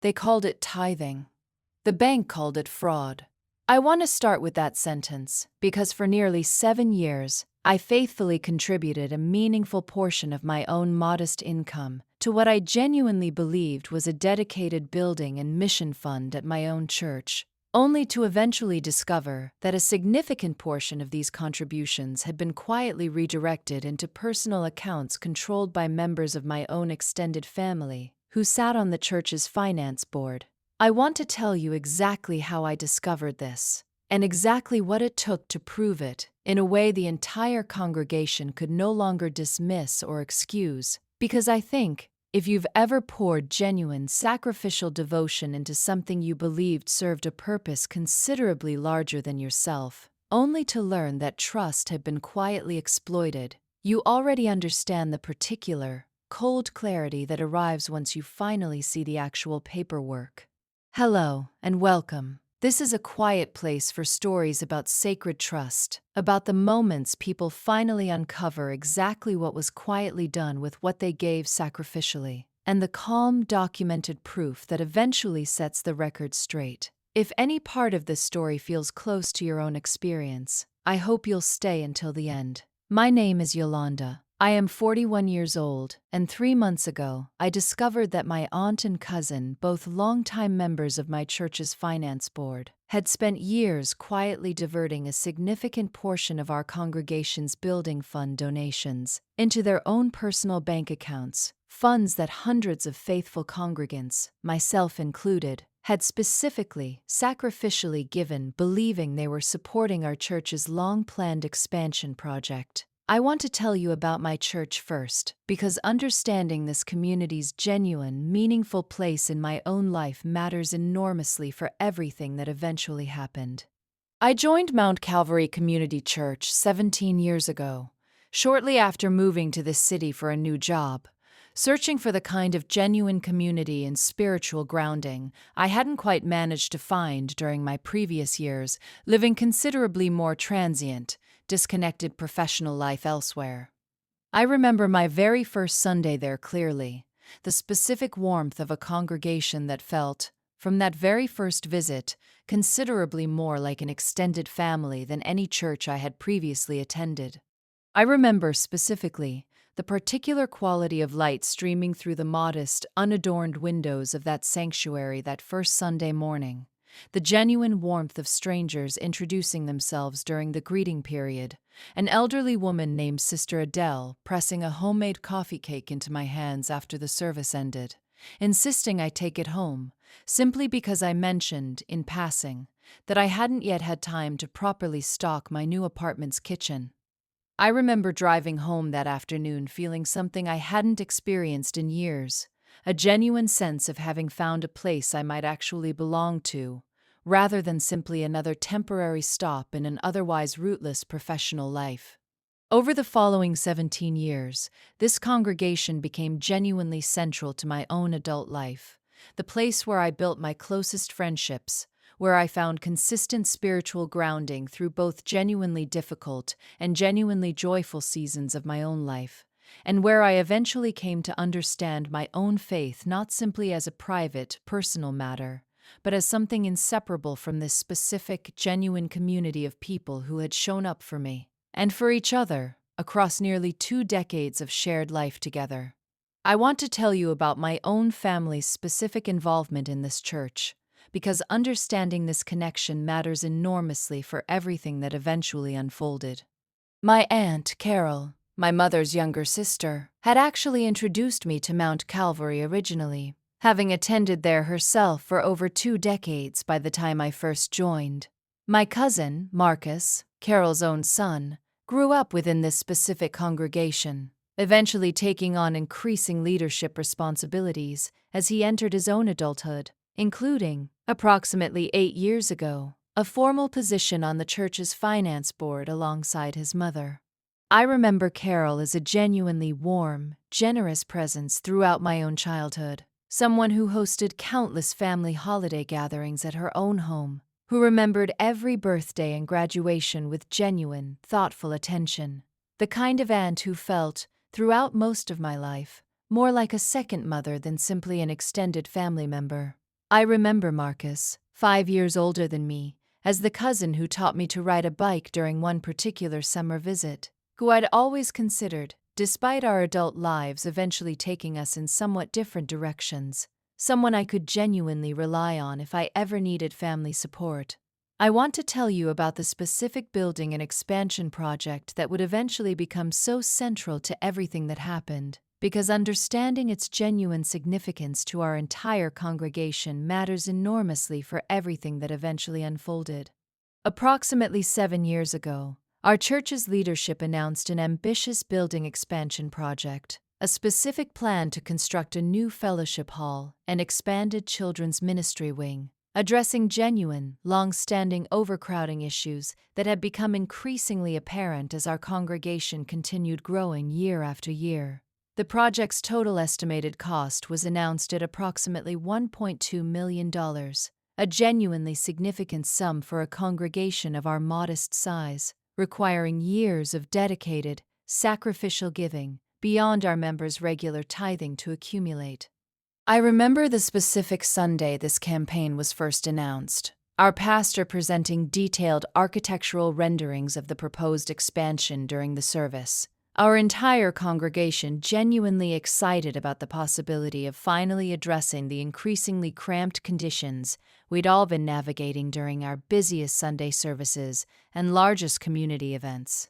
They called it tithing. The bank called it fraud. I want to start with that sentence because for nearly 7 years, I faithfully contributed a meaningful portion of my own modest income to what I genuinely believed was a dedicated building and mission fund at my own church, only to eventually discover that a significant portion of these contributions had been quietly redirected into personal accounts controlled by members of my own extended family, who sat on the church's finance board. I want to tell you exactly how I discovered this, and exactly what it took to prove it, in a way the entire congregation could no longer dismiss or excuse, because I think, if you've ever poured genuine, sacrificial devotion into something you believed served a purpose considerably larger than yourself, only to learn that trust had been quietly exploited, you already understand the particular, cold clarity that arrives once you finally see the actual paperwork. Hello, and welcome. This is a quiet place for stories about sacred trust, about the moments people finally uncover exactly what was quietly done with what they gave sacrificially, and the calm, documented proof that eventually sets the record straight. If any part of this story feels close to your own experience, I hope you'll stay until the end. My name is Yolanda. I am 41 years old, and 3 months ago, I discovered that my aunt and cousin, both longtime members of my church's finance board, had spent years quietly diverting a significant portion of our congregation's building fund donations into their own personal bank accounts, funds that hundreds of faithful congregants, myself included, had specifically, sacrificially given, believing they were supporting our church's long-planned expansion project. I want to tell you about my church first, because understanding this community's genuine, meaningful place in my own life matters enormously for everything that eventually happened. I joined Mount Calvary Community Church 17 years ago, shortly after moving to this city for a new job, searching for the kind of genuine community and spiritual grounding I hadn't quite managed to find during my previous years, living considerably more transient, disconnected professional life elsewhere. I remember my very first Sunday there clearly, the specific warmth of a congregation that felt, from that very first visit, considerably more like an extended family than any church I had previously attended. I remember specifically the particular quality of light streaming through the modest, unadorned windows of that sanctuary that first Sunday morning, the genuine warmth of strangers introducing themselves during the greeting period, an elderly woman named Sister Adele pressing a homemade coffee cake into my hands after the service ended, insisting I take it home, simply because I mentioned, in passing, that I hadn't yet had time to properly stock my new apartment's kitchen. I remember driving home that afternoon feeling something I hadn't experienced in years, a genuine sense of having found a place I might actually belong to, rather than simply another temporary stop in an otherwise rootless professional life. Over the following 17 years, this congregation became genuinely central to my own adult life, the place where I built my closest friendships, where I found consistent spiritual grounding through both genuinely difficult and genuinely joyful seasons of my own life, and where I eventually came to understand my own faith not simply as a private, personal matter, but as something inseparable from this specific, genuine community of people who had shown up for me, and for each other, across nearly 2 decades of shared life together. I want to tell you about my own family's specific involvement in this church, because understanding this connection matters enormously for everything that eventually unfolded. My aunt, Carol, my mother's younger sister, had actually introduced me to Mount Calvary originally, having attended there herself for over 2 decades by the time I first joined. My cousin, Marcus, Carol's own son, grew up within this specific congregation, eventually taking on increasing leadership responsibilities as he entered his own adulthood, including, approximately 8 years ago, a formal position on the church's finance board alongside his mother. I remember Carol as a genuinely warm, generous presence throughout my own childhood, someone who hosted countless family holiday gatherings at her own home, who remembered every birthday and graduation with genuine, thoughtful attention, the kind of aunt who felt, throughout most of my life, more like a second mother than simply an extended family member. I remember Marcus, 5 years older than me, as the cousin who taught me to ride a bike during one particular summer visit, who I'd always considered, despite our adult lives eventually taking us in somewhat different directions, someone I could genuinely rely on if I ever needed family support. I want to tell you about the specific building and expansion project that would eventually become so central to everything that happened, because understanding its genuine significance to our entire congregation matters enormously for everything that eventually unfolded. Approximately 7 years ago, our church's leadership announced an ambitious building expansion project, a specific plan to construct a new fellowship hall and expanded children's ministry wing, addressing genuine, long-standing overcrowding issues that had become increasingly apparent as our congregation continued growing year after year. The project's total estimated cost was announced at approximately $1.2 million, a genuinely significant sum for a congregation of our modest size, requiring years of dedicated, sacrificial giving beyond our members' regular tithing to accumulate. I remember the specific Sunday this campaign was first announced, our pastor presenting detailed architectural renderings of the proposed expansion during the service. Our entire congregation genuinely excited about the possibility of finally addressing the increasingly cramped conditions we'd all been navigating during our busiest Sunday services and largest community events.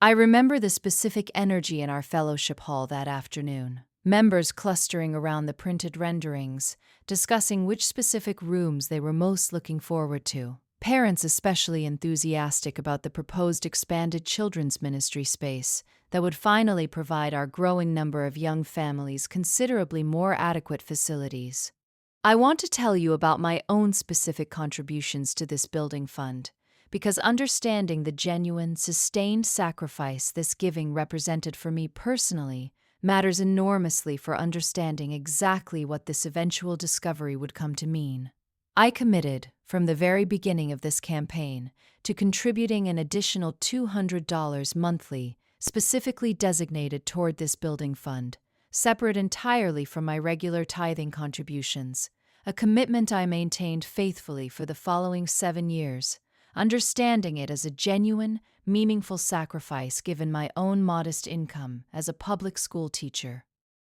I remember the specific energy in our fellowship hall that afternoon. Members clustering around the printed renderings, discussing which specific rooms they were most looking forward to. Parents especially enthusiastic about the proposed expanded children's ministry space that would finally provide our growing number of young families considerably more adequate facilities. I want to tell you about my own specific contributions to this building fund, because understanding the genuine, sustained sacrifice this giving represented for me personally matters enormously for understanding exactly what this eventual discovery would come to mean. I committed, from the very beginning of this campaign, to contributing an additional $200 monthly, specifically designated toward this building fund, separate entirely from my regular tithing contributions, a commitment I maintained faithfully for the following 7 years, understanding it as a genuine, meaningful sacrifice given my own modest income as a public school teacher.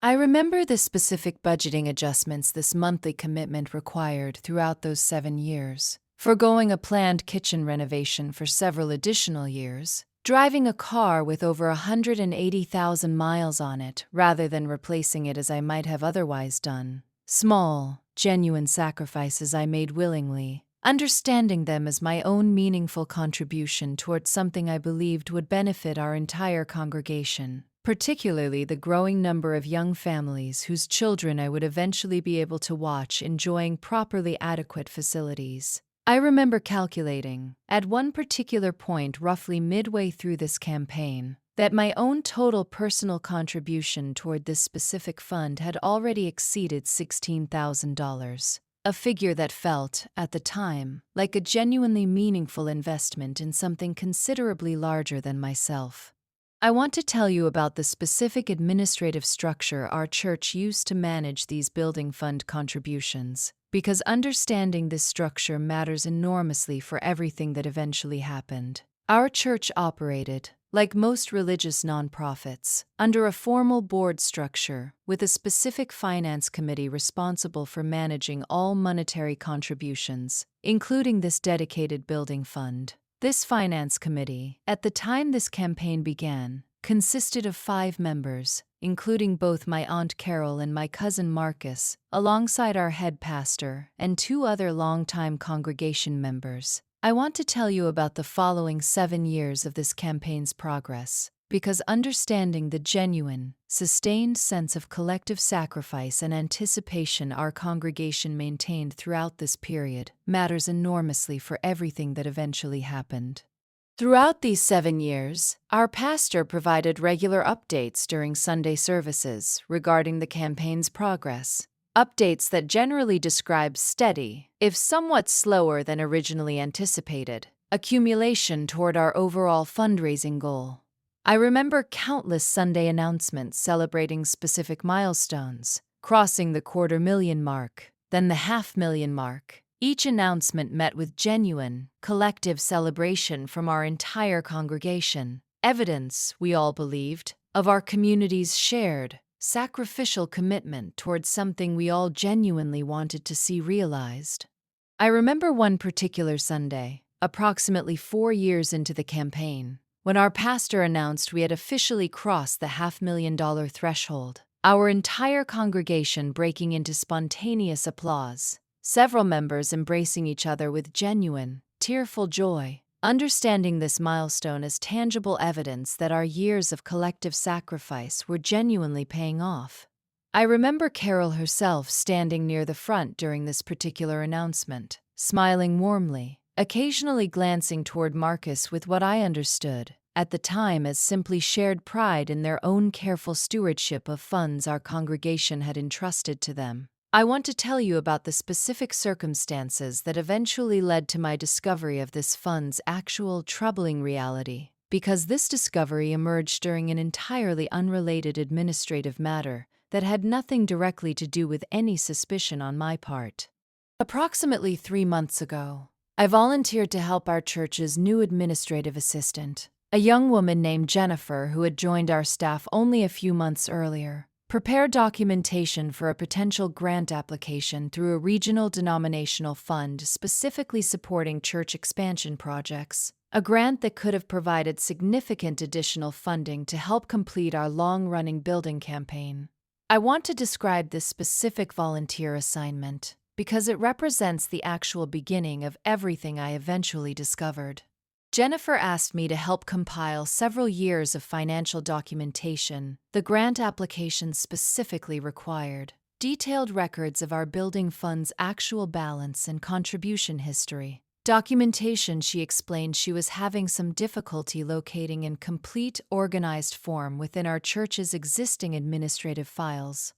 I remember the specific budgeting adjustments this monthly commitment required throughout those 7 years, foregoing a planned kitchen renovation for several additional years, driving a car with over 180,000 miles on it rather than replacing it as I might have otherwise done. Small, genuine sacrifices I made willingly, understanding them as my own meaningful contribution towards something I believed would benefit our entire congregation, particularly the growing number of young families whose children I would eventually be able to watch enjoying properly adequate facilities. I remember calculating, at one particular point roughly midway through this campaign, that my own total personal contribution toward this specific fund had already exceeded $16,000. A figure that felt, at the time, like a genuinely meaningful investment in something considerably larger than myself. I want to tell you about the specific administrative structure our church used to manage these building fund contributions, because understanding this structure matters enormously for everything that eventually happened. Our church operated, like most religious nonprofits, under a formal board structure with a specific finance committee responsible for managing all monetary contributions, including this dedicated building fund. This finance committee, at the time this campaign began, consisted of 5 members, including both my Aunt Carol and my cousin Marcus, alongside our head pastor and 2 other longtime congregation members. I want to tell you about the following 7 years of this campaign's progress, because understanding the genuine, sustained sense of collective sacrifice and anticipation our congregation maintained throughout this period matters enormously for everything that eventually happened. Throughout these 7 years, our pastor provided regular updates during Sunday services regarding the campaign's progress. Updates that generally describe steady, if somewhat slower than originally anticipated, accumulation toward our overall fundraising goal. I remember countless Sunday announcements celebrating specific milestones, crossing the $250,000 mark, then the $500,000 mark. Each announcement met with genuine, collective celebration from our entire congregation. Evidence, we all believed, of our community's shared, sacrificial commitment towards something we all genuinely wanted to see realized. I remember one particular Sunday, approximately 4 years into the campaign, when our pastor announced we had officially crossed the $500,000 threshold, our entire congregation breaking into spontaneous applause, several members embracing each other with genuine, tearful joy, understanding this milestone as tangible evidence that our years of collective sacrifice were genuinely paying off. I remember Carol herself standing near the front during this particular announcement, smiling warmly, occasionally glancing toward Marcus with what I understood, at the time, as simply shared pride in their own careful stewardship of funds our congregation had entrusted to them. I want to tell you about the specific circumstances that eventually led to my discovery of this fund's actual troubling reality, because this discovery emerged during an entirely unrelated administrative matter that had nothing directly to do with any suspicion on my part. Approximately 3 months ago, I volunteered to help our church's new administrative assistant, a young woman named Jennifer who had joined our staff only a few months earlier, prepare documentation for a potential grant application through a regional denominational fund specifically supporting church expansion projects, a grant that could have provided significant additional funding to help complete our long-running building campaign. I want to describe this specific volunteer assignment because it represents the actual beginning of everything I eventually discovered. Jennifer asked me to help compile several years of financial documentation the grant application specifically required, detailed records of our building fund's actual balance and contribution history. Documentation she explained she was having some difficulty locating in complete, organized form within our church's existing administrative files.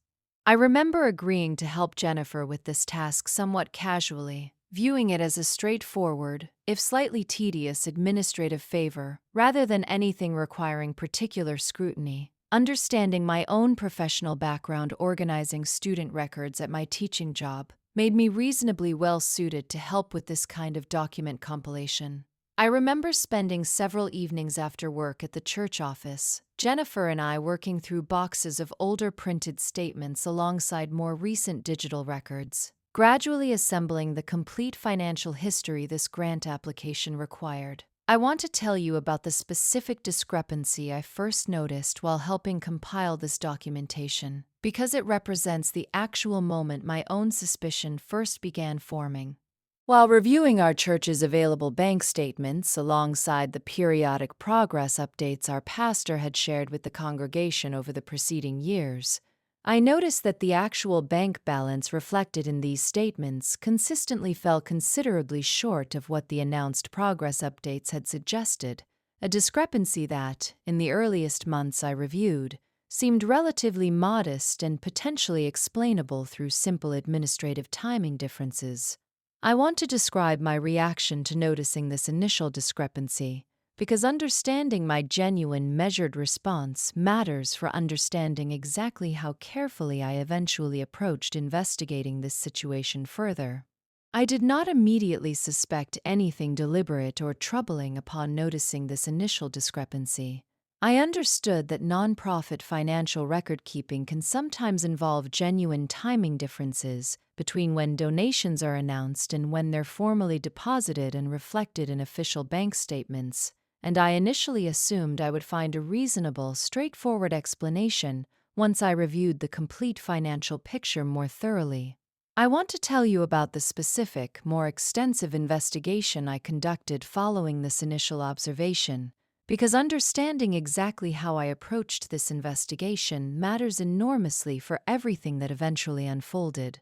I remember agreeing to help Jennifer with this task somewhat casually, viewing it as a straightforward, if slightly tedious administrative favor, rather than anything requiring particular scrutiny. Understanding my own professional background organizing student records at my teaching job made me reasonably well suited to help with this kind of document compilation. I remember spending several evenings after work at the church office, Jennifer and I working through boxes of older printed statements alongside more recent digital records, gradually assembling the complete financial history this grant application required. I want to tell you about the specific discrepancy I first noticed while helping compile this documentation, because it represents the actual moment my own suspicion first began forming. While reviewing our church's available bank statements alongside the periodic progress updates our pastor had shared with the congregation over the preceding years, I noticed that the actual bank balance reflected in these statements consistently fell considerably short of what the announced progress updates had suggested, a discrepancy that, in the earliest months I reviewed, seemed relatively modest and potentially explainable through simple administrative timing differences. I want to describe my reaction to noticing this initial discrepancy, because understanding my genuine, measured response matters for understanding exactly how carefully I eventually approached investigating this situation further. I did not immediately suspect anything deliberate or troubling upon noticing this initial discrepancy. I understood that nonprofit financial record-keeping can sometimes involve genuine timing differences between when donations are announced and when they're formally deposited and reflected in official bank statements, and I initially assumed I would find a reasonable, straightforward explanation once I reviewed the complete financial picture more thoroughly. I want to tell you about the specific, more extensive investigation I conducted following this initial observation, because understanding exactly how I approached this investigation matters enormously for everything that eventually unfolded.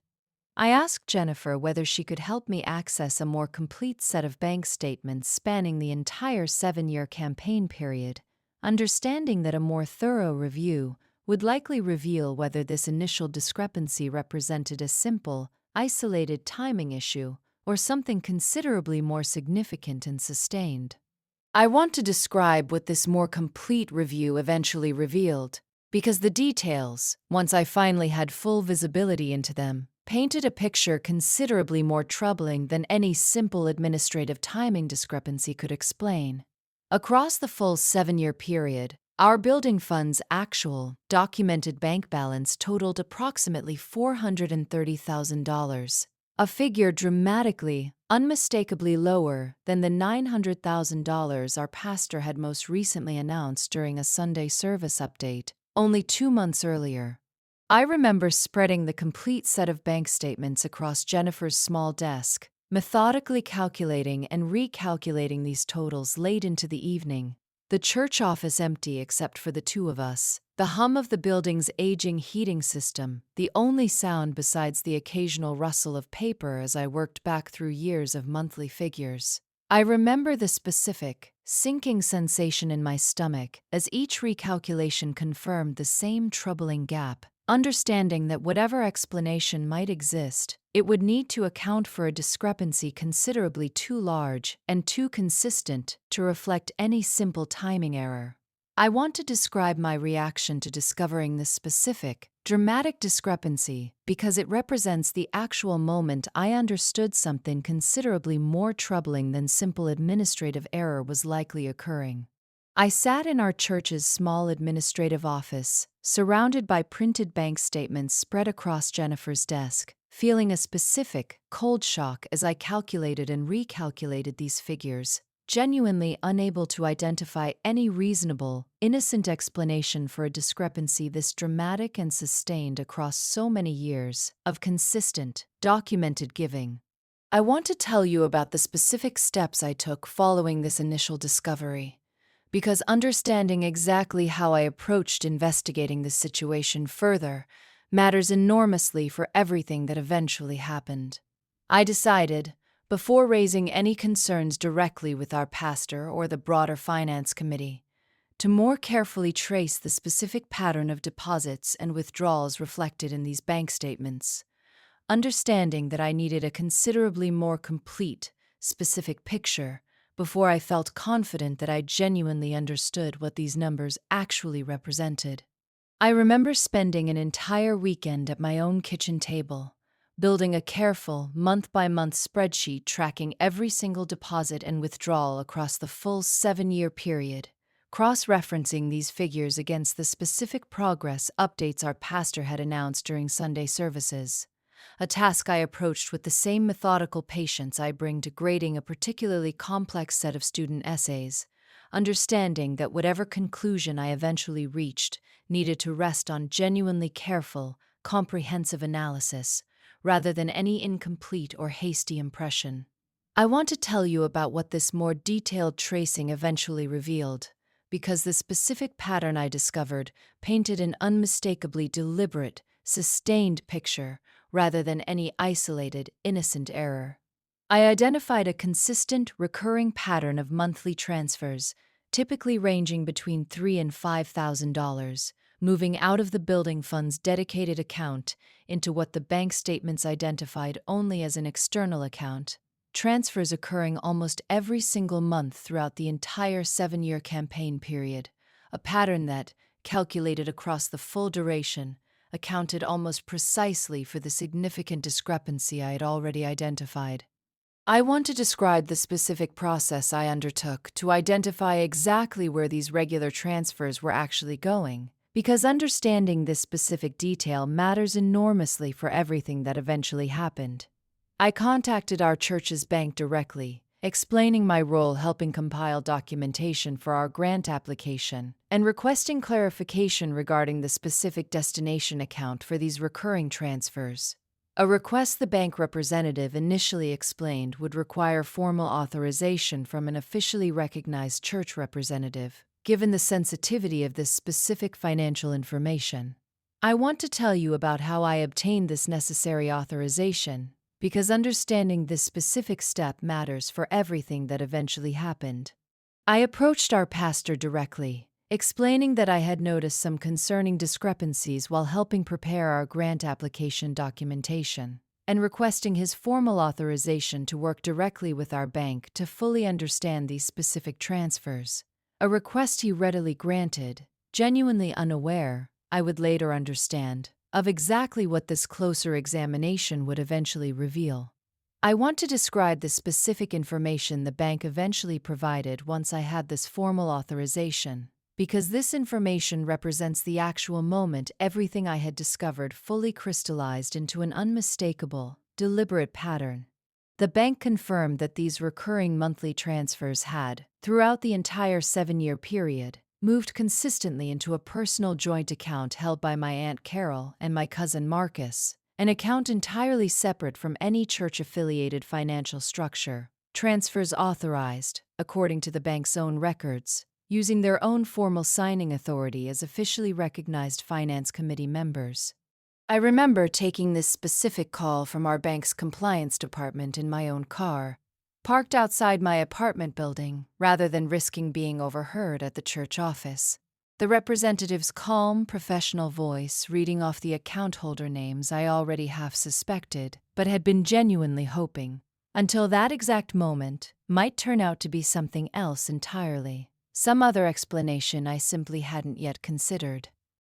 I asked Jennifer whether she could help me access a more complete set of bank statements spanning the entire 7-year campaign period, understanding that a more thorough review would likely reveal whether this initial discrepancy represented a simple, isolated timing issue or something considerably more significant and sustained. I want to describe what this more complete review eventually revealed, because the details, once I finally had full visibility into them, painted a picture considerably more troubling than any simple administrative timing discrepancy could explain. Across the full 7-year period, our building fund's actual, documented bank balance totaled approximately $430,000, a figure dramatically, unmistakably lower than the $900,000 our pastor had most recently announced during a Sunday service update, only 2 months earlier. I remember spreading the complete set of bank statements across Jennifer's small desk, methodically calculating and recalculating these totals late into the evening. The church office empty except for the two of us, the hum of the building's aging heating system, the only sound besides the occasional rustle of paper as I worked back through years of monthly figures. I remember the specific, sinking sensation in my stomach as each recalculation confirmed the same troubling gap, understanding that whatever explanation might exist, it would need to account for a discrepancy considerably too large and too consistent to reflect any simple timing error. I want to describe my reaction to discovering this specific, dramatic discrepancy because it represents the actual moment I understood something considerably more troubling than simple administrative error was likely occurring. I sat in our church's small administrative office, surrounded by printed bank statements spread across Jennifer's desk, feeling a specific, cold shock as I calculated and recalculated these figures, genuinely unable to identify any reasonable, innocent explanation for a discrepancy this dramatic and sustained across so many years of consistent, documented giving. I want to tell you about the specific steps I took following this initial discovery, because understanding exactly how I approached investigating this situation further matters enormously for everything that eventually happened. I decided, before raising any concerns directly with our pastor or the broader finance committee, to more carefully trace the specific pattern of deposits and withdrawals reflected in these bank statements, understanding that I needed a considerably more complete, specific picture before I felt confident that I genuinely understood what these numbers actually represented. I remember spending an entire weekend at my own kitchen table, building a careful, month-by-month spreadsheet tracking every single deposit and withdrawal across the full 7-year period, cross-referencing these figures against the specific progress updates our pastor had announced during Sunday services, a task I approached with the same methodical patience I bring to grading a particularly complex set of student essays, understanding that whatever conclusion I eventually reached needed to rest on genuinely careful, comprehensive analysis, rather than any incomplete or hasty impression. I want to tell you about what this more detailed tracing eventually revealed, because the specific pattern I discovered painted an unmistakably deliberate, sustained picture rather than any isolated, innocent error. I identified a consistent, recurring pattern of monthly transfers, typically ranging between $3,000 and $5,000, moving out of the building fund's dedicated account into what the bank statements identified only as an external account, transfers occurring almost every single month throughout the entire 7-year campaign period, a pattern that, calculated across the full duration, accounted almost precisely for the significant discrepancy I had already identified. I want to describe the specific process I undertook to identify exactly where these regular transfers were actually going, because understanding this specific detail matters enormously for everything that eventually happened. I contacted our church's bank directly, explaining my role helping compile documentation for our grant application and requesting clarification regarding the specific destination account for these recurring transfers. A request the bank representative initially explained would require formal authorization from an officially recognized church representative, given the sensitivity of this specific financial information. I want to tell you about how I obtained this necessary authorization, because understanding this specific step matters for everything that eventually happened. I approached our pastor directly, explaining that I had noticed some concerning discrepancies while helping prepare our grant application documentation, and requesting his formal authorization to work directly with our bank to fully understand these specific transfers, a request he readily granted, genuinely unaware, I would later understand, of exactly what this closer examination would eventually reveal. I want to describe the specific information the bank eventually provided once I had this formal authorization, because this information represents the actual moment everything I had discovered fully crystallized into an unmistakable, deliberate pattern. The bank confirmed that these recurring monthly transfers had, throughout the entire 7-year period, moved consistently into a personal joint account held by my Aunt Carol and my cousin Marcus, an account entirely separate from any church-affiliated financial structure. Transfers authorized, according to the bank's own records, using their own formal signing authority as officially recognized Finance Committee members. I remember taking this specific call from our bank's compliance department in my own car, parked outside my apartment building, rather than risking being overheard at the church office. The representative's calm, professional voice reading off the account holder names I already half suspected, but had been genuinely hoping, until that exact moment, might turn out to be something else entirely, some other explanation I simply hadn't yet considered.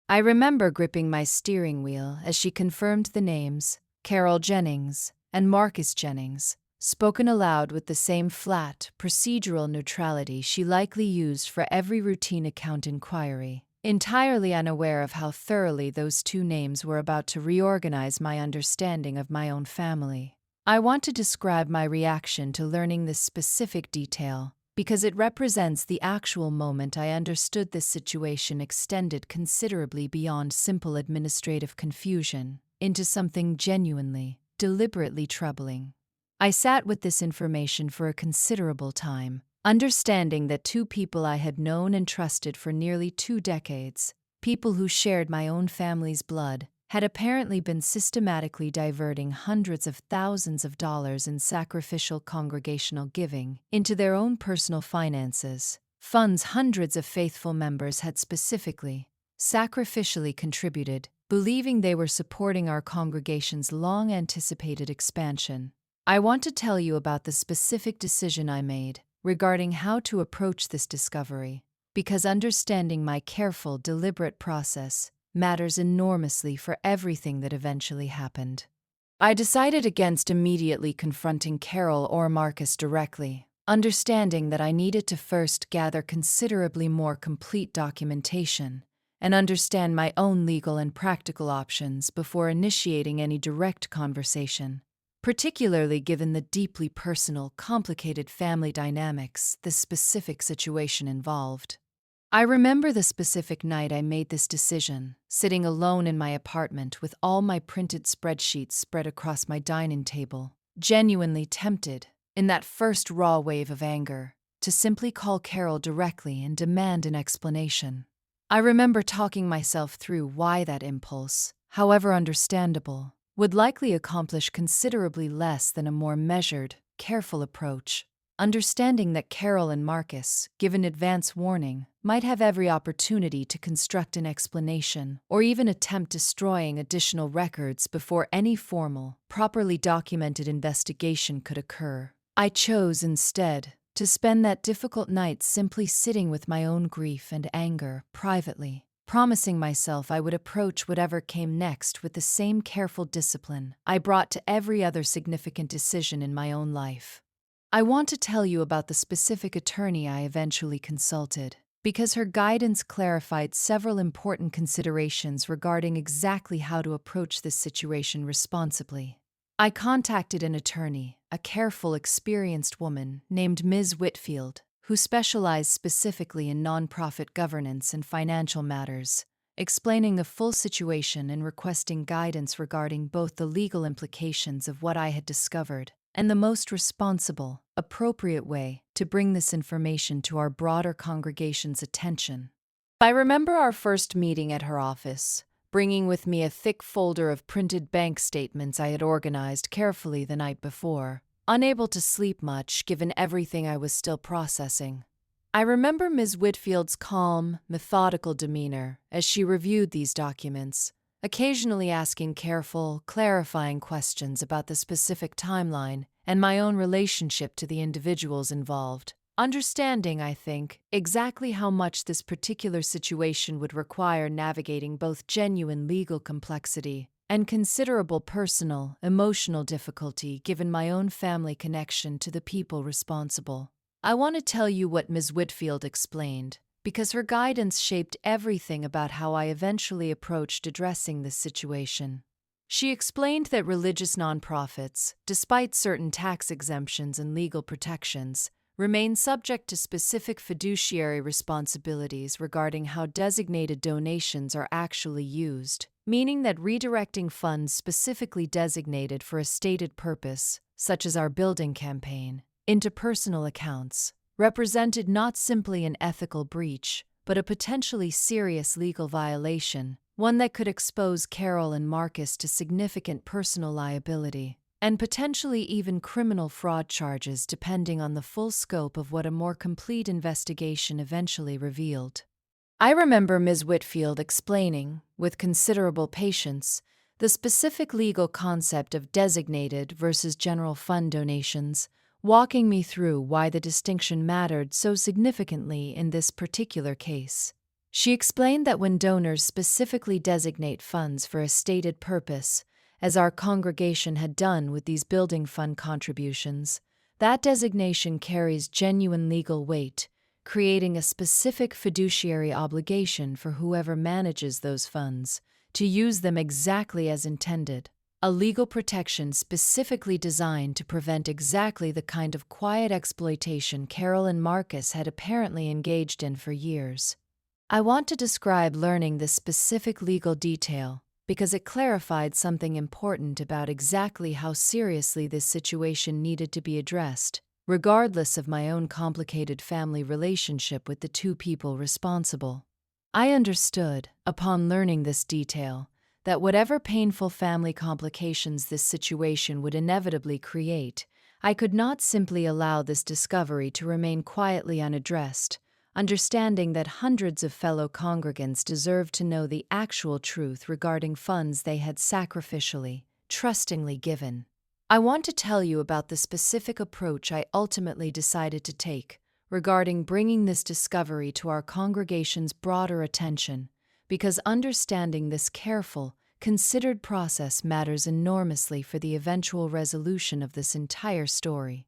I remember gripping my steering wheel as she confirmed the names, Carol Jennings and Marcus Jennings, spoken aloud with the same flat, procedural neutrality she likely used for every routine account inquiry, entirely unaware of how thoroughly those two names were about to reorganize my understanding of my own family. I want to describe my reaction to learning this specific detail, because it represents the actual moment I understood this situation extended considerably beyond simple administrative confusion into something genuinely, deliberately troubling. I sat with this information for a considerable time, understanding that two people I had known and trusted for nearly 2 decades, people who shared my own family's blood, had apparently been systematically diverting hundreds of thousands of dollars in sacrificial congregational giving into their own personal finances, funds hundreds of faithful members had specifically, sacrificially contributed, believing they were supporting our congregation's long-anticipated expansion. I want to tell you about the specific decision I made regarding how to approach this discovery, because understanding my careful, deliberate process matters enormously for everything that eventually happened. I decided against immediately confronting Carol or Marcus directly, understanding that I needed to first gather considerably more complete documentation and understand my own legal and practical options before initiating any direct conversation, particularly given the deeply personal, complicated family dynamics this specific situation involved. I remember the specific night I made this decision, sitting alone in my apartment with all my printed spreadsheets spread across my dining table, genuinely tempted, in that first raw wave of anger, to simply call Carol directly and demand an explanation. I remember talking myself through why that impulse, however understandable, would likely accomplish considerably less than a more measured, careful approach, understanding that Carol and Marcus, given advance warning, might have every opportunity to construct an explanation or even attempt destroying additional records before any formal, properly documented investigation could occur. I chose instead to spend that difficult night simply sitting with my own grief and anger privately, promising myself I would approach whatever came next with the same careful discipline I brought to every other significant decision in my own life. I want to tell you about the specific attorney I eventually consulted, because her guidance clarified several important considerations regarding exactly how to approach this situation responsibly. I contacted an attorney, a careful, experienced woman named Ms. Whitfield, who specialized specifically in nonprofit governance and financial matters, explaining the full situation and requesting guidance regarding both the legal implications of what I had discovered and the most responsible, appropriate way to bring this information to our broader congregation's attention. I remember our first meeting at her office, bringing with me a thick folder of printed bank statements I had organized carefully the night before, unable to sleep much given everything I was still processing. I remember Ms. Whitfield's calm, methodical demeanor as she reviewed these documents, occasionally asking careful, clarifying questions about the specific timeline and my own relationship to the individuals involved, understanding, I think, exactly how much this particular situation would require navigating both genuine legal complexity and considerable personal, emotional difficulty given my own family connection to the people responsible. I want to tell you what Ms. Whitfield explained, because her guidance shaped everything about how I eventually approached addressing this situation. She explained that religious nonprofits, despite certain tax exemptions and legal protections, remain subject to specific fiduciary responsibilities regarding how designated donations are actually used, meaning that redirecting funds specifically designated for a stated purpose, such as our building campaign, into personal accounts, represented not simply an ethical breach, but a potentially serious legal violation, one that could expose Carol and Marcus to significant personal liability, and potentially even criminal fraud charges depending on the full scope of what a more complete investigation eventually revealed. I remember Ms. Whitfield explaining, with considerable patience, the specific legal concept of designated versus general fund donations, walking me through why the distinction mattered so significantly in this particular case. She explained that when donors specifically designate funds for a stated purpose, as our congregation had done with these building fund contributions, that designation carries genuine legal weight, creating a specific fiduciary obligation for whoever manages those funds to use them exactly as intended, a legal protection specifically designed to prevent exactly the kind of quiet exploitation Carol and Marcus had apparently engaged in for years. I want to describe learning this specific legal detail because it clarified something important about exactly how seriously this situation needed to be addressed, regardless of my own complicated family relationship with the two people responsible. I understood, upon learning this detail, that whatever painful family complications this situation would inevitably create, I could not simply allow this discovery to remain quietly unaddressed, understanding that hundreds of fellow congregants deserved to know the actual truth regarding funds they had sacrificially, trustingly given. I want to tell you about the specific approach I ultimately decided to take regarding bringing this discovery to our congregation's broader attention, because understanding this careful, considered process matters enormously for the eventual resolution of this entire story.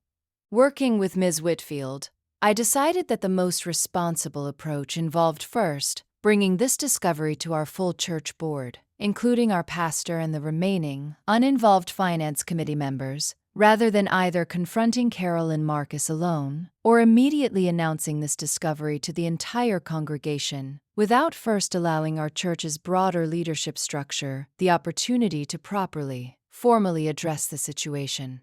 Working with Ms. Whitfield, I decided that the most responsible approach involved first bringing this discovery to our full church board, including our pastor and the remaining, uninvolved finance committee members, rather than either confronting Carol and Marcus alone or immediately announcing this discovery to the entire congregation without first allowing our church's broader leadership structure the opportunity to properly, formally address the situation.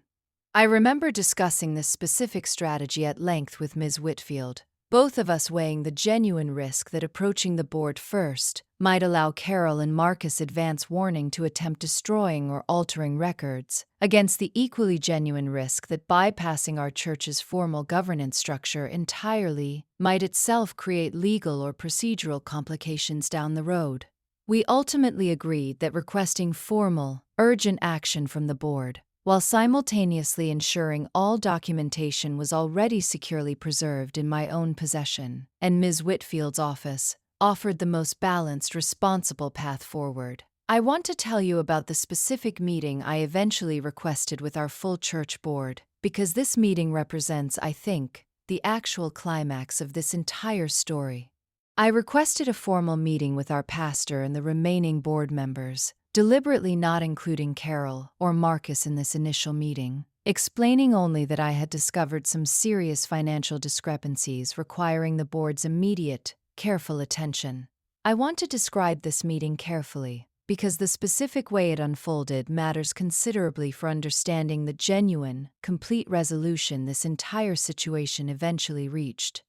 I remember discussing this specific strategy at length with Ms. Whitfield, both of us weighing the genuine risk that approaching the board first might allow Carol and Marcus advance warning to attempt destroying or altering records, against the equally genuine risk that bypassing our church's formal governance structure entirely might itself create legal or procedural complications down the road. We ultimately agreed that requesting formal, urgent action from the board, while simultaneously ensuring all documentation was already securely preserved in my own possession, and Ms. Whitfield's office, offered the most balanced, responsible path forward. I want to tell you about the specific meeting I eventually requested with our full church board, because this meeting represents, I think, the actual climax of this entire story. I requested a formal meeting with our pastor and the remaining board members, deliberately not including Carol or Marcus in this initial meeting, explaining only that I had discovered some serious financial discrepancies requiring the board's immediate, careful attention. I want to describe this meeting carefully, because the specific way it unfolded matters considerably for understanding the genuine, complete resolution this entire situation eventually reached.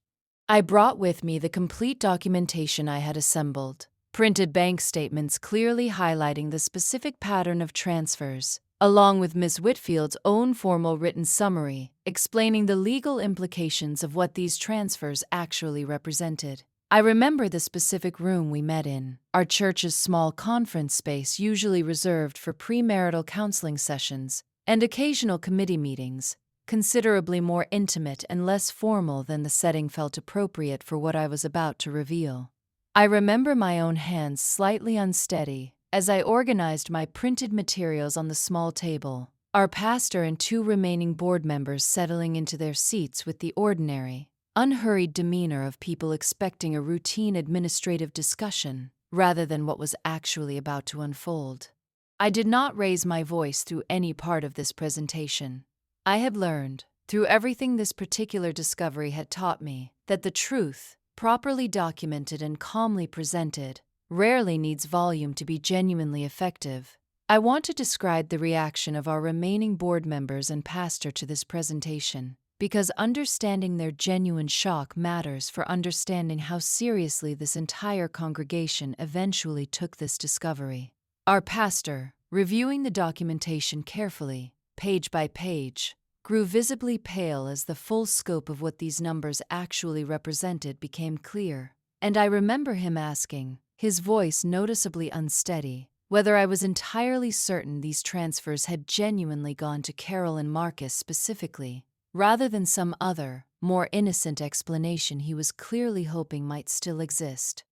I brought with me the complete documentation I had assembled, printed bank statements clearly highlighting the specific pattern of transfers, along with Ms. Whitfield's own formal written summary explaining the legal implications of what these transfers actually represented. I remember the specific room we met in, our church's small conference space usually reserved for premarital counseling sessions and occasional committee meetings, considerably more intimate and less formal than the setting felt appropriate for what I was about to reveal. I remember my own hands slightly unsteady as I organized my printed materials on the small table, our pastor and 2 remaining board members settling into their seats with the ordinary, unhurried demeanor of people expecting a routine administrative discussion rather than what was actually about to unfold. I did not raise my voice through any part of this presentation. I had learned, through everything this particular discovery had taught me, that the truth, properly documented and calmly presented, rarely needs volume to be genuinely effective. I want to describe the reaction of our remaining board members and pastor to this presentation, because understanding their genuine shock matters for understanding how seriously this entire congregation eventually took this discovery. Our pastor, reviewing the documentation carefully, page by page, grew visibly pale as the full scope of what these numbers actually represented became clear, and I remember him asking, his voice noticeably unsteady, whether I was entirely certain these transfers had genuinely gone to Carol and Marcus specifically, rather than some other, more innocent explanation he was clearly hoping might still exist.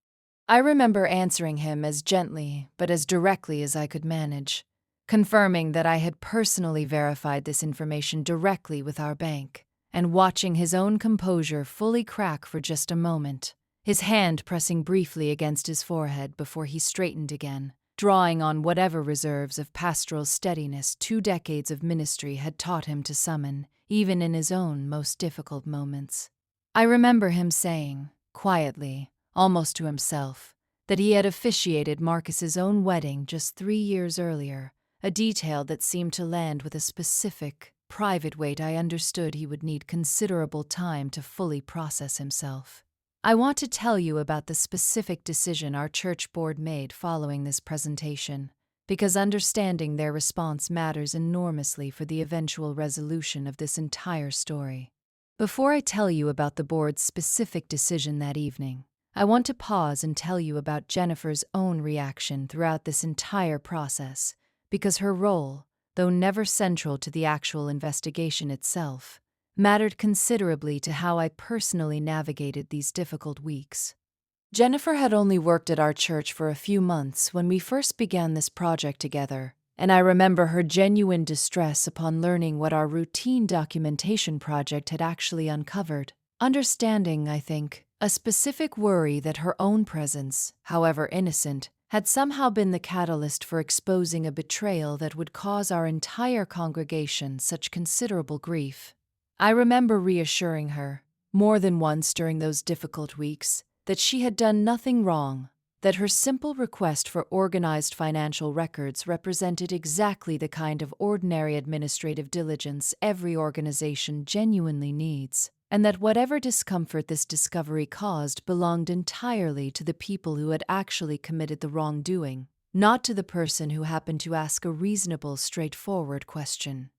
I remember answering him as gently but as directly as I could manage, confirming that I had personally verified this information directly with our bank, and watching his own composure fully crack for just a moment, his hand pressing briefly against his forehead before he straightened again, drawing on whatever reserves of pastoral steadiness 2 decades of ministry had taught him to summon, even in his own most difficult moments. I remember him saying, quietly, almost to himself, that he had officiated Marcus's own wedding just 3 years earlier, a detail that seemed to land with a specific, private weight I understood he would need considerable time to fully process himself. I want to tell you about the specific decision our church board made following this presentation, because understanding their response matters enormously for the eventual resolution of this entire story. Before I tell you about the board's specific decision that evening, I want to pause and tell you about Jennifer's own reaction throughout this entire process, because her role, though never central to the actual investigation itself, mattered considerably to how I personally navigated these difficult weeks. Jennifer had only worked at our church for a few months when we first began this project together, and I remember her genuine distress upon learning what our routine documentation project had actually uncovered, understanding, I think, a specific worry that her own presence, however innocent, had somehow been the catalyst for exposing a betrayal that would cause our entire congregation such considerable grief. I remember reassuring her, more than once during those difficult weeks, that she had done nothing wrong, that her simple request for organized financial records represented exactly the kind of ordinary administrative diligence every organization genuinely needs, and that whatever discomfort this discovery caused belonged entirely to the people who had actually committed the wrongdoing, not to the person who happened to ask a reasonable, straightforward question.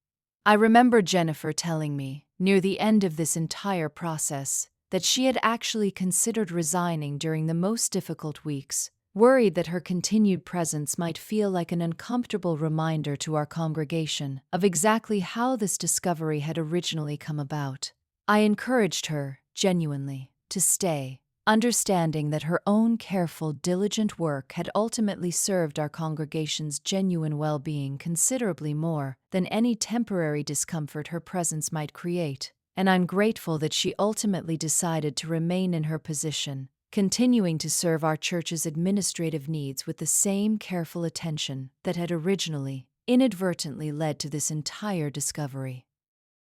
I remember Jennifer telling me, near the end of this entire process, that she had actually considered resigning during the most difficult weeks, worried that her continued presence might feel like an uncomfortable reminder to our congregation of exactly how this discovery had originally come about. I encouraged her, genuinely, to stay, understanding that her own careful, diligent work had ultimately served our congregation's genuine well-being considerably more than any temporary discomfort her presence might create, and I'm grateful that she ultimately decided to remain in her position, continuing to serve our church's administrative needs with the same careful attention that had originally, inadvertently led to this entire discovery.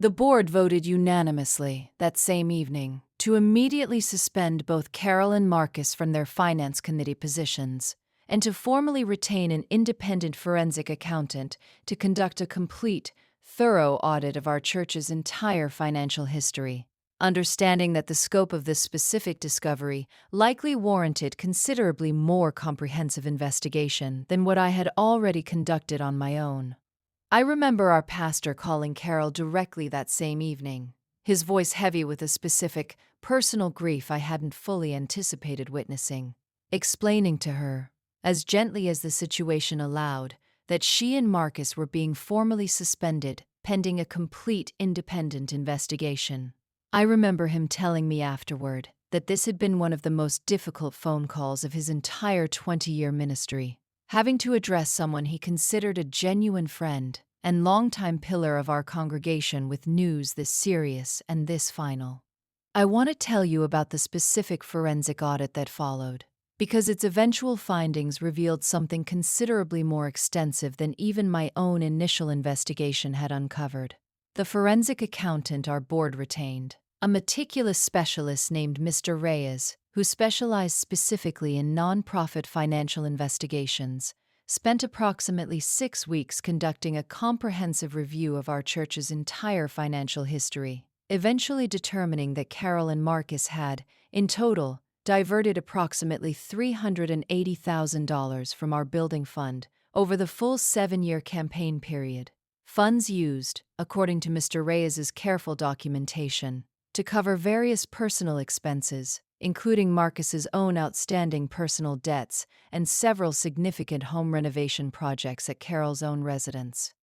The board voted unanimously that same evening to immediately suspend both Carol and Marcus from their finance committee positions and to formally retain an independent forensic accountant to conduct a complete, thorough audit of our church's entire financial history, understanding that the scope of this specific discovery likely warranted considerably more comprehensive investigation than what I had already conducted on my own. I remember our pastor calling Carol directly that same evening, his voice heavy with a specific, personal grief I hadn't fully anticipated witnessing, explaining to her, as gently as the situation allowed, that she and Marcus were being formally suspended pending a complete independent investigation. I remember him telling me afterward that this had been one of the most difficult phone calls of his entire 20-year ministry, having to address someone he considered a genuine friend and longtime pillar of our congregation with news this serious and this final. I want to tell you about the specific forensic audit that followed, because its eventual findings revealed something considerably more extensive than even my own initial investigation had uncovered. The forensic accountant our board retained, a meticulous specialist named Mr. Reyes, who specialized specifically in nonprofit financial investigations, spent approximately 6 weeks conducting a comprehensive review of our church's entire financial history, eventually determining that Carol and Marcus had, in total, diverted approximately $380,000 from our building fund over the full 7-year campaign period. Funds used, according to Mr. Reyes's careful documentation, to cover various personal expenses, including Marcus's own outstanding personal debts and several significant home renovation projects at Carol's own residence.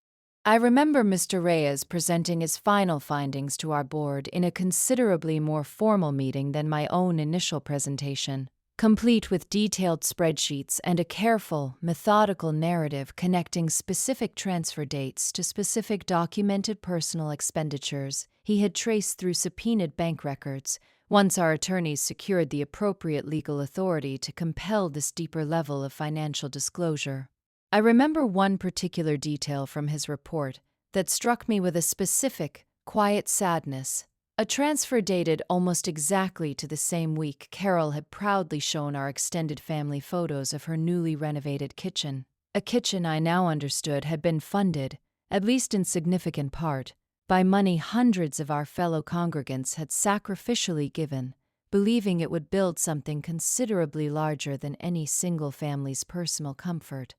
I remember Mr. Reyes presenting his final findings to our board in a considerably more formal meeting than my own initial presentation, complete with detailed spreadsheets and a careful, methodical narrative connecting specific transfer dates to specific documented personal expenditures he had traced through subpoenaed bank records, once our attorneys secured the appropriate legal authority to compel this deeper level of financial disclosure. I remember one particular detail from his report that struck me with a specific, quiet sadness. A transfer dated almost exactly to the same week Carol had proudly shown our extended family photos of her newly renovated kitchen. A kitchen I now understood had been funded, at least in significant part, by money hundreds of our fellow congregants had sacrificially given, believing it would build something considerably larger than any single family's personal comfort.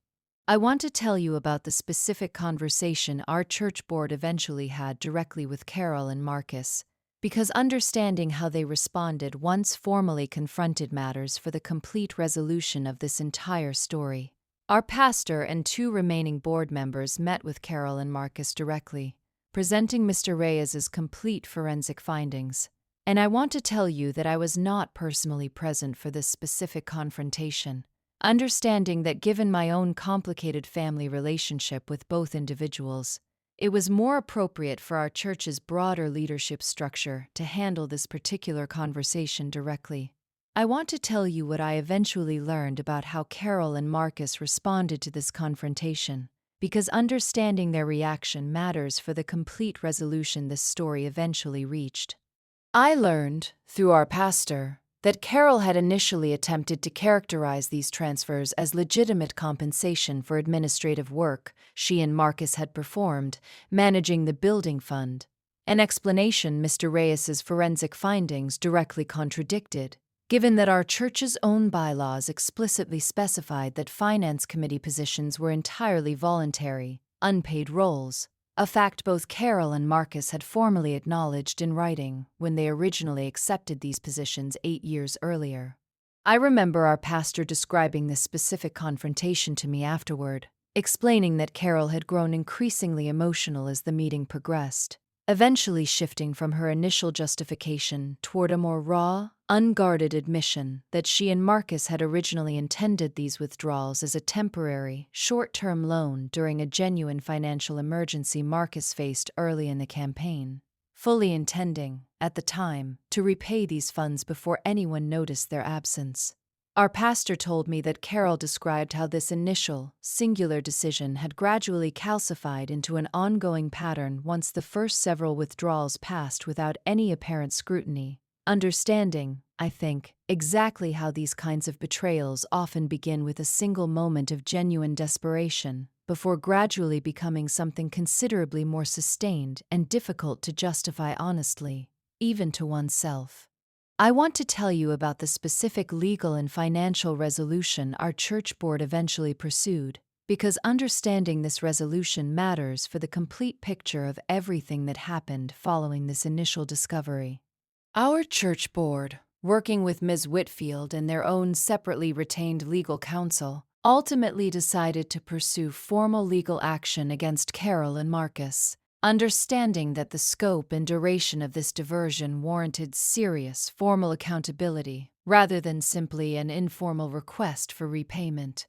I want to tell you about the specific conversation our church board eventually had directly with Carol and Marcus, because understanding how they responded once formally confronted matters for the complete resolution of this entire story. Our pastor and 2 remaining board members met with Carol and Marcus directly, presenting Mr. Reyes's complete forensic findings. And I want to tell you that I was not personally present for this specific confrontation, understanding that given my own complicated family relationship with both individuals, it was more appropriate for our church's broader leadership structure to handle this particular conversation directly. I want to tell you what I eventually learned about how Carol and Marcus responded to this confrontation, because understanding their reaction matters for the complete resolution this story eventually reached. I learned, through our pastor, that Carol had initially attempted to characterize these transfers as legitimate compensation for administrative work she and Marcus had performed, managing the building fund, an explanation Mr. Reyes's forensic findings directly contradicted, given that our church's own bylaws explicitly specified that finance committee positions were entirely voluntary, unpaid roles, a fact both Carol and Marcus had formally acknowledged in writing when they originally accepted these positions 8 years earlier. I remember our pastor describing this specific confrontation to me afterward, explaining that Carol had grown increasingly emotional as the meeting progressed, eventually shifting from her initial justification toward a more raw, unguarded admission that she and Marcus had originally intended these withdrawals as a temporary, short-term loan during a genuine financial emergency Marcus faced early in the campaign, fully intending, at the time, to repay these funds before anyone noticed their absence. Our pastor told me that Carol described how this initial, singular decision had gradually calcified into an ongoing pattern once the first several withdrawals passed without any apparent scrutiny, understanding, I think, exactly how these kinds of betrayals often begin with a single moment of genuine desperation, before gradually becoming something considerably more sustained and difficult to justify honestly, even to oneself. I want to tell you about the specific legal and financial resolution our church board eventually pursued, because understanding this resolution matters for the complete picture of everything that happened following this initial discovery. Our church board, working with Ms. Whitfield and their own separately retained legal counsel, ultimately decided to pursue formal legal action against Carol and Marcus, Understanding that the scope and duration of this diversion warranted serious, formal accountability rather than simply an informal request for repayment.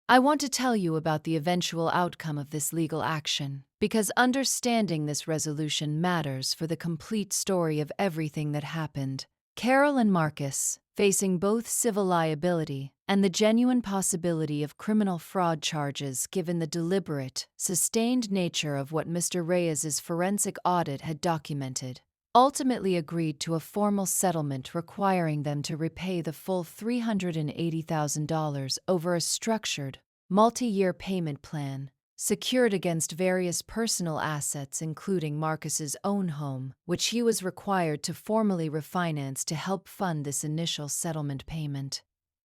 I want to tell you about the eventual outcome of this legal action, because understanding this resolution matters for the complete story of everything that happened. Carol and Marcus, facing both civil liability and the genuine possibility of criminal fraud charges given the deliberate, sustained nature of what Mr. Reyes's forensic audit had documented, ultimately agreed to a formal settlement requiring them to repay the full $380,000 over a structured, multi-year payment plan secured against various personal assets including Marcus's own home, which he was required to formally refinance to help fund this initial settlement payment.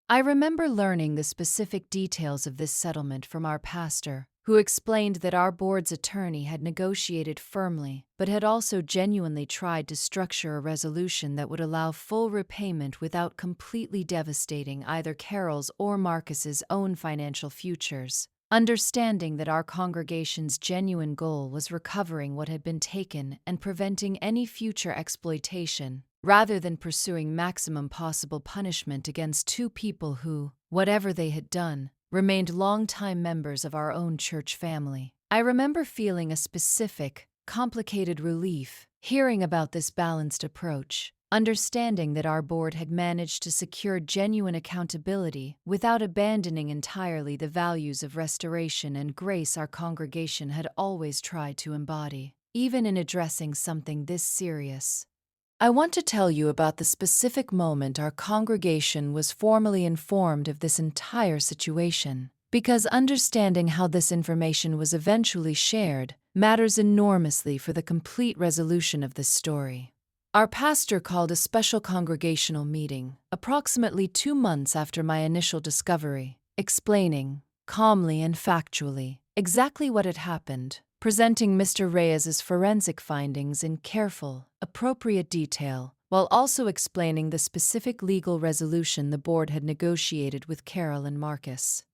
I remember learning the specific details of this settlement from our pastor, who explained that our board's attorney had negotiated firmly, but had also genuinely tried to structure a resolution that would allow full repayment without completely devastating either Carol's or Marcus's own financial futures. Understanding that our congregation's genuine goal was recovering what had been taken and preventing any future exploitation, rather than pursuing maximum possible punishment against two people who, whatever they had done, remained longtime members of our own church family. I remember feeling a specific, complicated relief hearing about this balanced approach, understanding that our board had managed to secure genuine accountability without abandoning entirely the values of restoration and grace our congregation had always tried to embody, even in addressing something this serious. I want to tell you about the specific moment our congregation was formally informed of this entire situation, because understanding how this information was eventually shared matters enormously for the complete resolution of this story. Our pastor called a special congregational meeting approximately 2 months after my initial discovery, explaining, calmly and factually, exactly what had happened, presenting Mr. Reyes's forensic findings in careful, appropriate detail, while also explaining the specific legal resolution the board had negotiated with Carol and Marcus.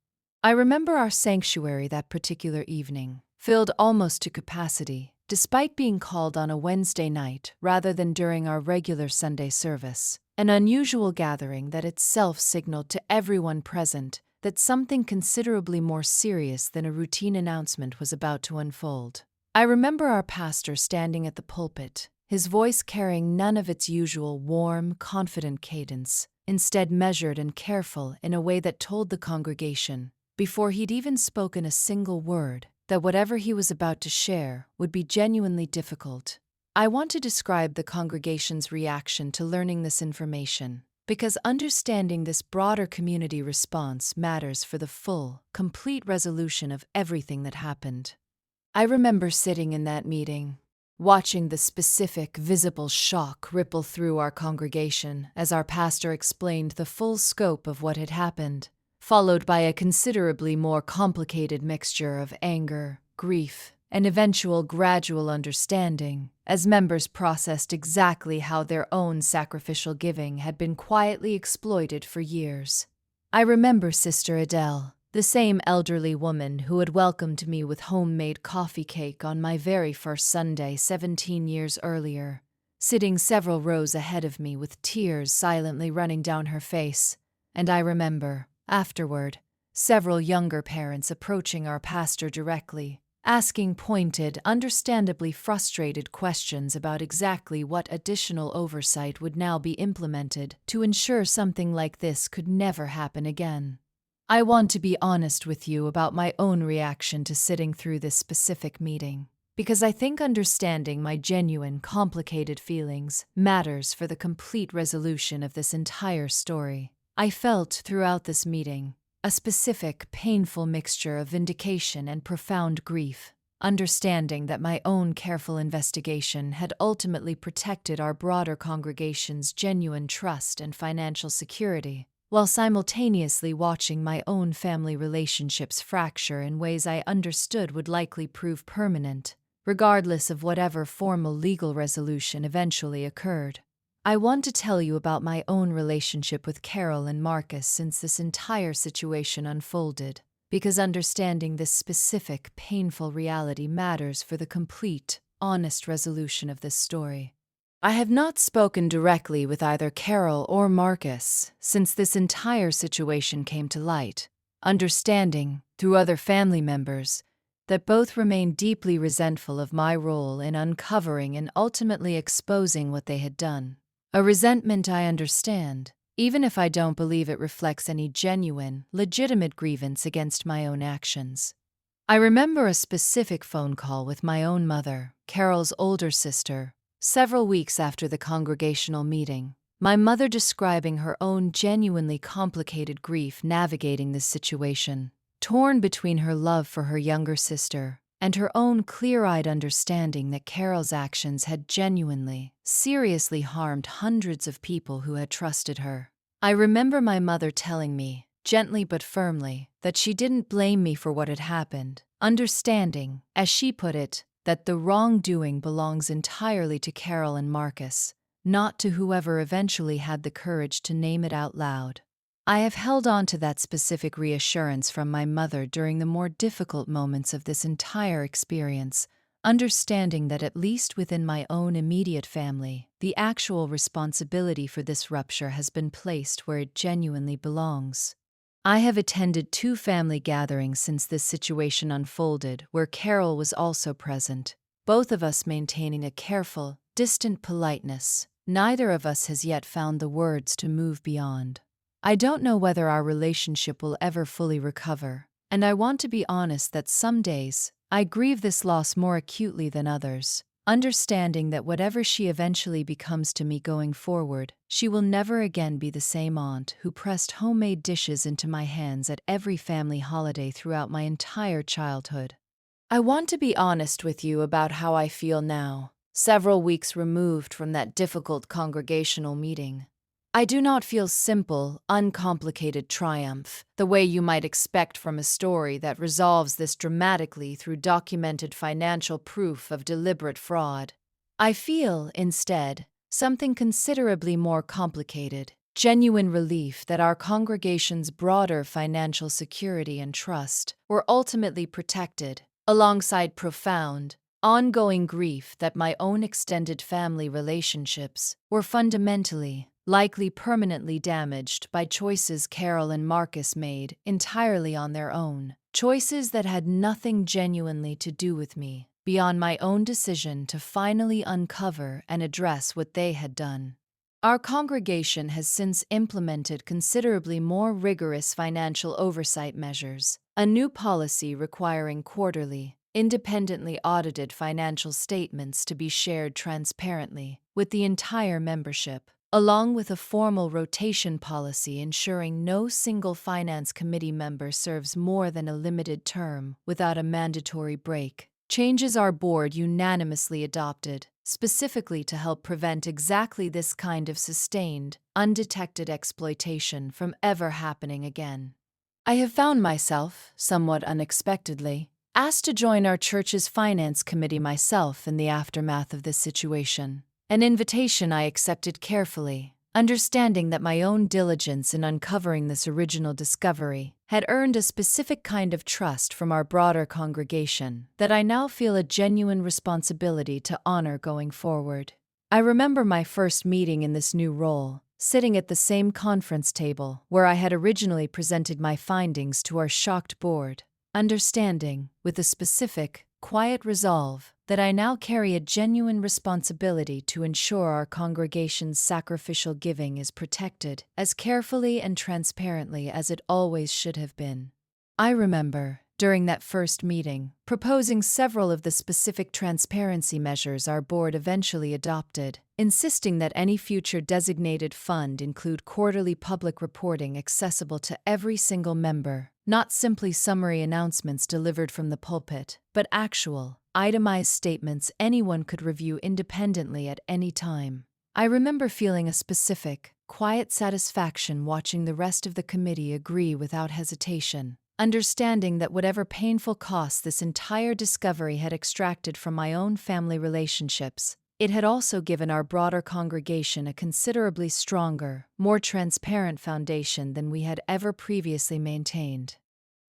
I remember our sanctuary that particular evening, filled almost to capacity, despite being called on a Wednesday night rather than during our regular Sunday service, an unusual gathering that itself signaled to everyone present that something considerably more serious than a routine announcement was about to unfold. I remember our pastor standing at the pulpit, his voice carrying none of its usual warm, confident cadence, instead measured and careful in a way that told the congregation, before he'd even spoken a single word, that whatever he was about to share would be genuinely difficult. I want to describe the congregation's reaction to learning this information, because understanding this broader community response matters for the full, complete resolution of everything that happened. I remember sitting in that meeting, watching the specific, visible shock ripple through our congregation as our pastor explained the full scope of what had happened, followed by a considerably more complicated mixture of anger, grief, and eventual gradual understanding, as members processed exactly how their own sacrificial giving had been quietly exploited for years. I remember Sister Adele, the same elderly woman who had welcomed me with homemade coffee cake on my very first Sunday 17 years earlier, sitting several rows ahead of me with tears silently running down her face, and I remember, afterward, several younger parents approaching our pastor directly, asking pointed, understandably frustrated questions about exactly what additional oversight would now be implemented to ensure something like this could never happen again. I want to be honest with you about my own reaction to sitting through this specific meeting, because I think understanding my genuine, complicated feelings matters for the complete resolution of this entire story. I felt throughout this meeting a specific, painful mixture of vindication and profound grief, understanding that my own careful investigation had ultimately protected our broader congregation's genuine trust and financial security, while simultaneously watching my own family relationships fracture in ways I understood would likely prove permanent, regardless of whatever formal legal resolution eventually occurred. I want to tell you about my own relationship with Carol and Marcus since this entire situation unfolded, because understanding this specific, painful reality matters for the complete, honest resolution of this story. I have not spoken directly with either Carol or Marcus since this entire situation came to light, understanding, through other family members, that both remain deeply resentful of my role in uncovering and ultimately exposing what they had done. A resentment I understand, even if I don't believe it reflects any genuine, legitimate grievance against my own actions. I remember a specific phone call with my own mother, Carol's older sister, several weeks after the congregational meeting. My mother describing her own genuinely complicated grief navigating this situation, torn between her love for her younger sister and her own clear-eyed understanding that Carol's actions had genuinely, seriously harmed hundreds of people who had trusted her. I remember my mother telling me, gently but firmly, that she didn't blame me for what had happened, understanding, as she put it, that the wrongdoing belongs entirely to Carol and Marcus, not to whoever eventually had the courage to name it out loud. I have held on to that specific reassurance from my mother during the more difficult moments of this entire experience, understanding that at least within my own immediate family, the actual responsibility for this rupture has been placed where it genuinely belongs. I have attended 2 family gatherings since this situation unfolded, where Carol was also present, both of us maintaining a careful, distant politeness. Neither of us has yet found the words to move beyond. I don't know whether our relationship will ever fully recover, and I want to be honest that some days I grieve this loss more acutely than others, understanding that whatever she eventually becomes to me going forward, she will never again be the same aunt who pressed homemade dishes into my hands at every family holiday throughout my entire childhood. I want to be honest with you about how I feel now, several weeks removed from that difficult congregational meeting. I do not feel simple, uncomplicated triumph, the way you might expect from a story that resolves this dramatically through documented financial proof of deliberate fraud. I feel, instead, something considerably more complicated, genuine relief that our congregation's broader financial security and trust were ultimately protected, alongside profound, ongoing grief that my own extended family relationships were fundamentally, likely permanently damaged by choices Carol and Marcus made entirely on their own, choices that had nothing genuinely to do with me, beyond my own decision to finally uncover and address what they had done. Our congregation has since implemented considerably more rigorous financial oversight measures, a new policy requiring quarterly, independently audited financial statements to be shared transparently with the entire membership, along with a formal rotation policy ensuring no single finance committee member serves more than a limited term without a mandatory break. Changes our board unanimously adopted, specifically to help prevent exactly this kind of sustained, undetected exploitation from ever happening again. I have found myself, somewhat unexpectedly, asked to join our church's finance committee myself in the aftermath of this situation. An invitation I accepted carefully, understanding that my own diligence in uncovering this original discovery had earned a specific kind of trust from our broader congregation that I now feel a genuine responsibility to honor going forward. I remember my first meeting in this new role, sitting at the same conference table where I had originally presented my findings to our shocked board, understanding, with a specific, quiet resolve, that I now carry a genuine responsibility to ensure our congregation's sacrificial giving is protected as carefully and transparently as it always should have been. I remember, during that first meeting, proposing several of the specific transparency measures our board eventually adopted, insisting that any future designated fund include quarterly public reporting accessible to every single member, not simply summary announcements delivered from the pulpit, but actual, itemized statements anyone could review independently at any time. I remember feeling a specific, quiet satisfaction watching the rest of the committee agree without hesitation, understanding that whatever painful costs this entire discovery had extracted from my own family relationships, it had also given our broader congregation a considerably stronger, more transparent foundation than we had ever previously maintained.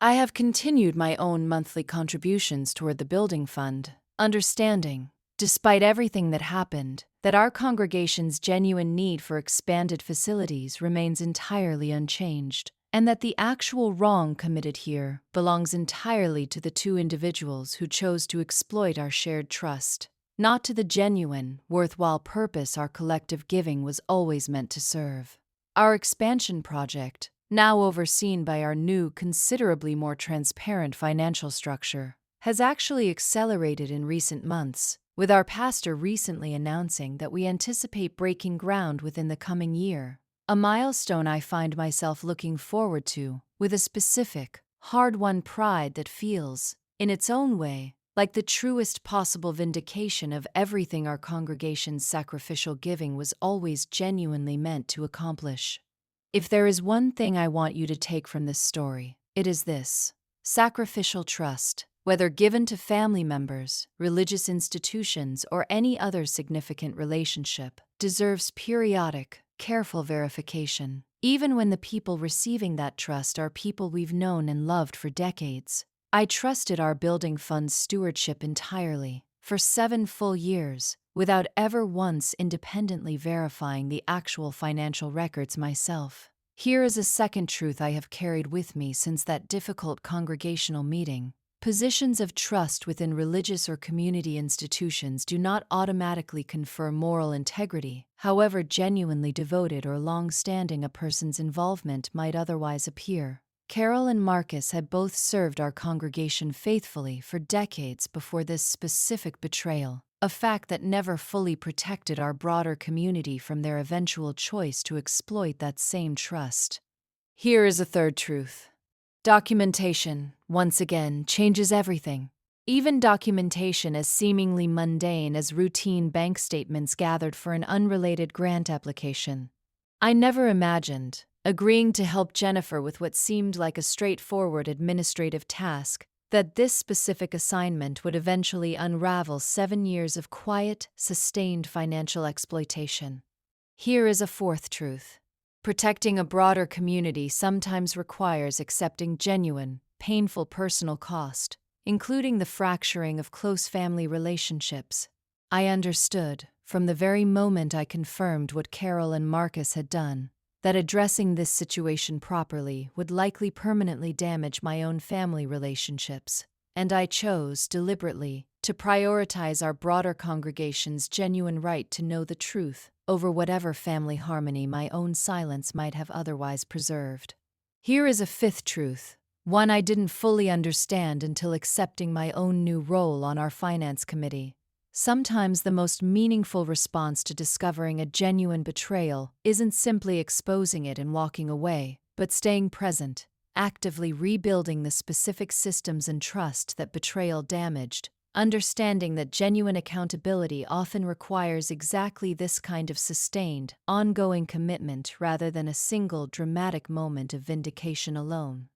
I have continued my own monthly contributions toward the building fund, understanding, despite everything that happened, that our congregation's genuine need for expanded facilities remains entirely unchanged, and that the actual wrong committed here belongs entirely to the two individuals who chose to exploit our shared trust, not to the genuine, worthwhile purpose our collective giving was always meant to serve. Our expansion project, now overseen by our new, considerably more transparent financial structure, has actually accelerated in recent months, with our pastor recently announcing that we anticipate breaking ground within the coming year, a milestone I find myself looking forward to with a specific, hard-won pride that feels, in its own way, like the truest possible vindication of everything our congregation's sacrificial giving was always genuinely meant to accomplish. If there is one thing I want you to take from this story, it is this: sacrificial trust, whether given to family members, religious institutions, or any other significant relationship, deserves periodic, careful verification, even when the people receiving that trust are people we've known and loved for decades. I trusted our building fund's stewardship entirely, for 7 full years, without ever once independently verifying the actual financial records myself. Here is a second truth I have carried with me since that difficult congregational meeting. Positions of trust within religious or community institutions do not automatically confer moral integrity, however genuinely devoted or long-standing a person's involvement might otherwise appear. Carol and Marcus had both served our congregation faithfully for decades before this specific betrayal, a fact that never fully protected our broader community from their eventual choice to exploit that same trust. Here is a third truth. Documentation, once again, changes everything. Even documentation as seemingly mundane as routine bank statements gathered for an unrelated grant application. I never imagined, agreeing to help Jennifer with what seemed like a straightforward administrative task, that this specific assignment would eventually unravel 7 years of quiet, sustained financial exploitation. Here is a fourth truth. Protecting a broader community sometimes requires accepting genuine, painful personal cost, including the fracturing of close family relationships. I understood, from the very moment I confirmed what Carol and Marcus had done, that addressing this situation properly would likely permanently damage my own family relationships, and I chose, deliberately, to prioritize our broader congregation's genuine right to know the truth over whatever family harmony my own silence might have otherwise preserved. Here is a fifth truth, one I didn't fully understand until accepting my own new role on our finance committee. Sometimes the most meaningful response to discovering a genuine betrayal isn't simply exposing it and walking away, but staying present, actively rebuilding the specific systems and trust that betrayal damaged, understanding that genuine accountability often requires exactly this kind of sustained, ongoing commitment rather than a single dramatic moment of vindication alone.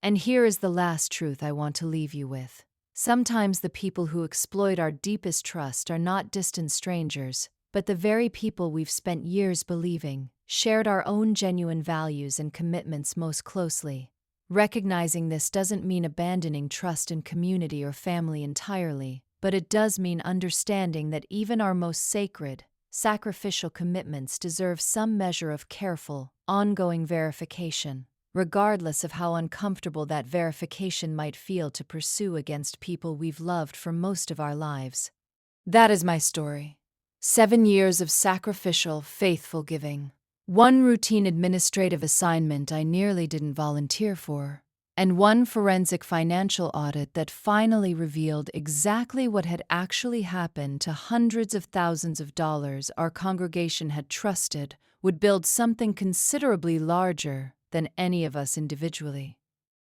And here is the last truth I want to leave you with. Sometimes the people who exploit our deepest trust are not distant strangers, but the very people we've spent years believing shared our own genuine values and commitments most closely. Recognizing this doesn't mean abandoning trust in community or family entirely, but it does mean understanding that even our most sacred, sacrificial commitments deserve some measure of careful, ongoing verification, regardless of how uncomfortable that verification might feel to pursue against people we've loved for most of our lives. That is my story. 7 years of sacrificial, faithful giving. One routine administrative assignment I nearly didn't volunteer for, and one forensic financial audit that finally revealed exactly what had actually happened to hundreds of thousands of dollars our congregation had trusted would build something considerably larger than any of us individually.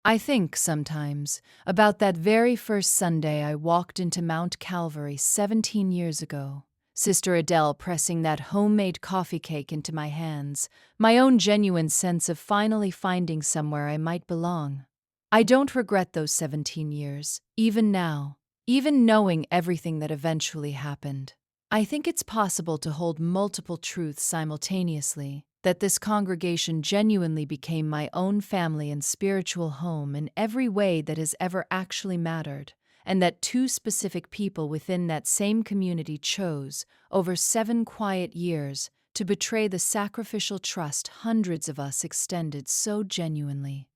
I think, sometimes, about that very first Sunday I walked into Mount Calvary 17 years ago, Sister Adele pressing that homemade coffee cake into my hands, my own genuine sense of finally finding somewhere I might belong. I don't regret those 17 years, even now, even knowing everything that eventually happened. I think it's possible to hold multiple truths simultaneously, that this congregation genuinely became my own family and spiritual home in every way that has ever actually mattered, and that two specific people within that same community chose, over 7 quiet years, to betray the sacrificial trust hundreds of us extended so genuinely.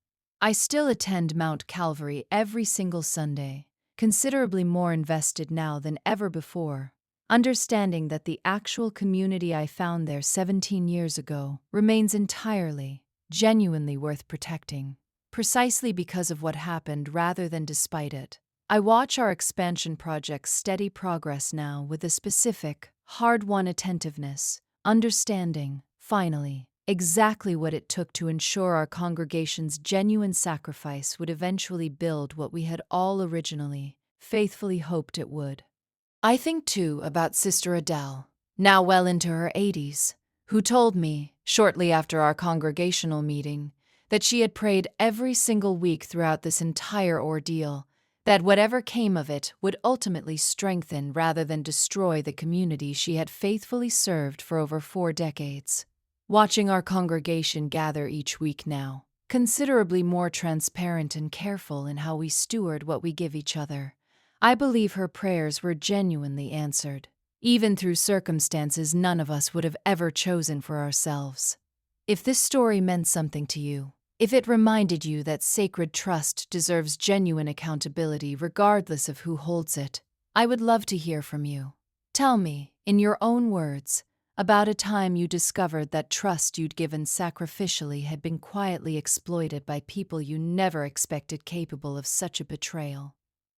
I still attend Mount Calvary every single Sunday, considerably more invested now than ever before, understanding that the actual community I found there 17 years ago remains entirely, genuinely worth protecting, precisely because of what happened rather than despite it. I watch our expansion project's steady progress now with a specific, hard-won attentiveness, understanding, finally, exactly what it took to ensure our congregation's genuine sacrifice would eventually build what we had all originally, faithfully hoped it would. I think, too, about Sister Adele, now well into her 80s, who told me, shortly after our congregational meeting, that she had prayed every single week throughout this entire ordeal, that whatever came of it would ultimately strengthen rather than destroy the community she had faithfully served for over 4 decades. Watching our congregation gather each week now, considerably more transparent and careful in how we steward what we give each other, I believe her prayers were genuinely answered, even through circumstances none of us would have ever chosen for ourselves. If this story meant something to you, if it reminded you that sacred trust deserves genuine accountability regardless of who holds it, I would love to hear from you. Tell me, in your own words, about a time you discovered that trust you'd given sacrificially had been quietly exploited by people you never expected capable of such a betrayal.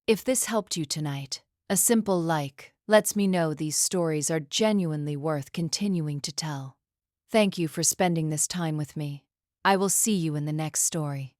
If this helped you tonight, a simple like lets me know these stories are genuinely worth continuing to tell. Thank you for spending this time with me. I will see you in the next story.